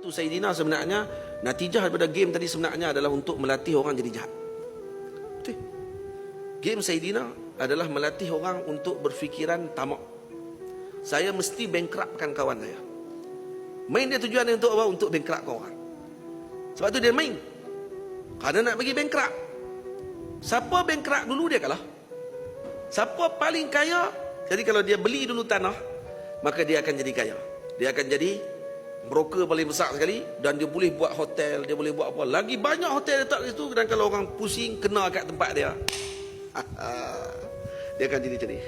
tu Sayyidina sebenarnya natijah daripada game tadi sebenarnya adalah untuk melatih orang jadi jahat. Betul. Game Sayyidina adalah melatih orang untuk berfikiran tamak. Saya mesti bankruptkan kawan saya. Main dia tujuan dia untuk apa? Untuk bankruptkan orang. Sebab tu dia main. Kerana nak bagi bankrupt. Siapa bankrupt dulu dia kalah. Siapa paling kaya, jadi kalau dia beli dulu tanah, maka dia akan jadi kaya. Dia akan jadi broker paling besar sekali, dan dia boleh buat hotel, dia boleh buat apa. Lagi banyak hotel letak di situ, dan kalau orang pusing kena kat tempat dia, dia akan jadi cerdik.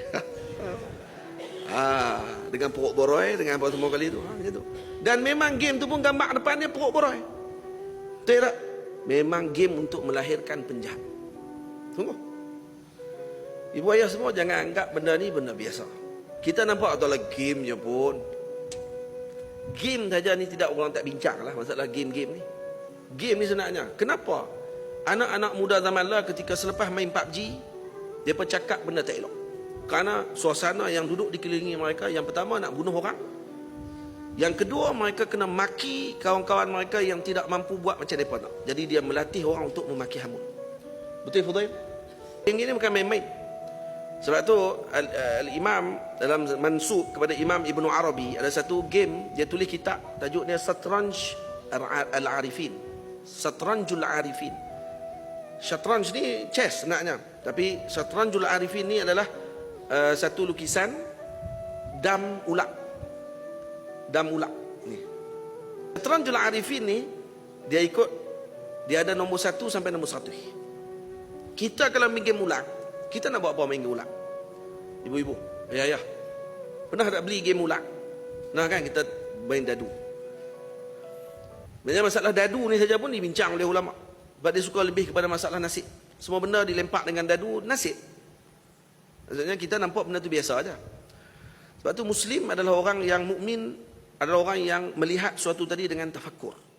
Dengan perut boroi, dengan apa semua kali tu, macam tu. Dan memang game tu pun gambar depan dia perut boroi. Betul tak? Memang game untuk melahirkan penjahat. Sungguh. Ibu ayah semua jangan anggap benda ni benda biasa. Kita nampak tu lah game je pun. Game saja ni tidak orang tak bincang lah masalah game-game ni. Game ni sebenarnya, kenapa anak-anak muda zaman lah ketika selepas main PUBG, dia cakap benda tak elok. Kerana suasana yang duduk dikelilingi mereka, yang pertama nak bunuh orang. Yang kedua, mereka kena maki kawan-kawan mereka yang tidak mampu buat macam mereka nak. Jadi dia melatih orang untuk memaki hamun. Betul Fudail? Yang ini bukan main-main. Sebab tu Al-Imam dalam mansub kepada Imam Ibn Arabi, ada satu game, dia tulis kitab tajuknya Satranj Al-Arifin. Satranjul Arifin. Satranj ni chess sebenarnya, tapi Satranjul Arifin ni adalah satu lukisan dam ulak. Dam ulak ni. Satranjul Arifin ni dia ada nombor 1 sampai nombor 100. Kita kalau main game ulak, kita nak buat apa main game ulak? Ibu-ibu, ayah-ayah, pernah tak beli game ulak? Nah kan, kita main dadu. Sebenarnya masalah dadu ni saja pun dibincang oleh ulama. Sebab dia suka lebih kepada masalah nasib. Semua benda dilempak dengan dadu, nasib. Maksudnya kita nampak benda tu biasa aja. Sebab tu Muslim adalah orang yang mukmin, adalah orang yang melihat suatu tadi dengan tafakkur.